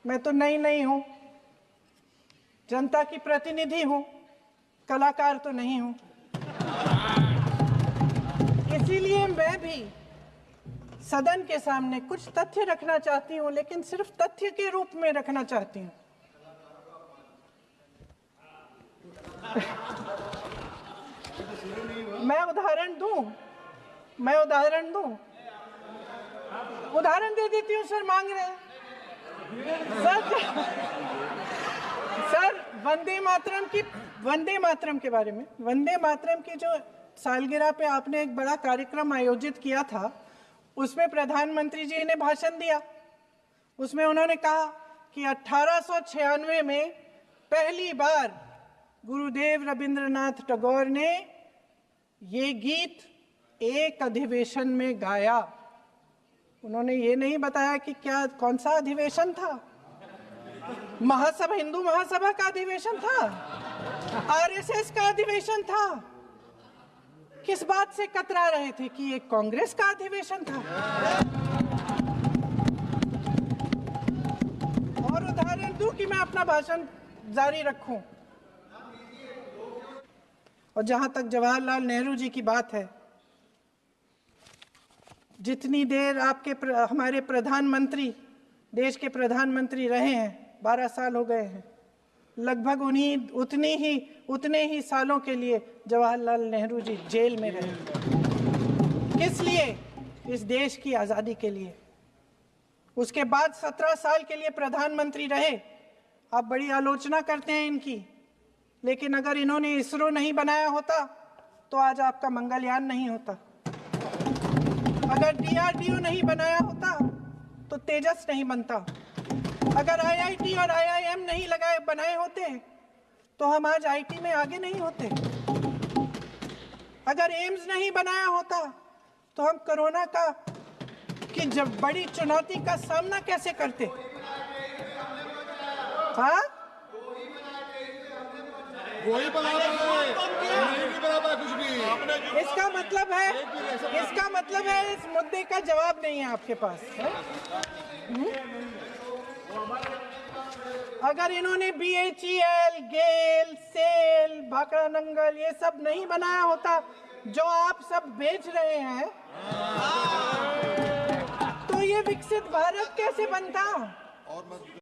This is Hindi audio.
मैं तो नई हूं, जनता की प्रतिनिधि हूं, कलाकार तो नहीं हूं। इसीलिए मैं भी सदन के सामने कुछ तथ्य रखना चाहती हूं, लेकिन सिर्फ तथ्य के रूप में रखना चाहती हूं। मैं उदाहरण दूं, उदाहरण दे देती हूँ। सर मांग रहे हैं सर वंदे मातरम के बारे में, वंदे मातरम की जो सालगिरह पे आपने एक बड़ा कार्यक्रम आयोजित किया था, उसमें प्रधानमंत्री जी ने भाषण दिया। उसमें उन्होंने कहा कि 1896 में पहली बार गुरुदेव रविंद्रनाथ टैगोर ने ये गीत एक अधिवेशन में गाया। उन्होंने ये नहीं बताया कि कौन सा अधिवेशन था। महासभा, हिंदू महासभा का अधिवेशन था, आरएसएस का अधिवेशन था। किस बात से कतरा रहे थे कि ये कांग्रेस का अधिवेशन था। और उदाहरण दूं कि मैं अपना भाषण जारी रखूं। और जहां तक जवाहरलाल नेहरू जी की बात है, जितनी देर हमारे प्रधानमंत्री, देश के प्रधानमंत्री रहे हैं, 12 साल हो गए हैं, लगभग उतने ही सालों के लिए जवाहरलाल नेहरू जी जेल में रहे। किस लिए? इस देश की आज़ादी के लिए। उसके बाद 17 साल के लिए प्रधानमंत्री रहे। आप बड़ी आलोचना करते हैं इनकी, लेकिन अगर इन्होंने इसरो नहीं बनाया होता तो आज आपका मंगलयान नहीं होता। अगर DRDO नहीं बनाया होता तो तेजस नहीं बनता। अगर IIT और IIM नहीं बनाए होते तो हम आज IT में आगे नहीं होते। अगर एम्स नहीं बनाया होता तो हम कोरोना की जब बड़ी चुनौती का सामना कैसे करते? हाँ, वही बना कुछ भी। इसका मतलब है इस मुद्दे का जवाब नहीं है आपके पास है? अगर इन्होंने BHEL, गेल, सेल, भाखड़ा नंगल ये सब नहीं बनाया होता जो आप सब बेच रहे हैं, तो ये विकसित भारत कैसे बनता?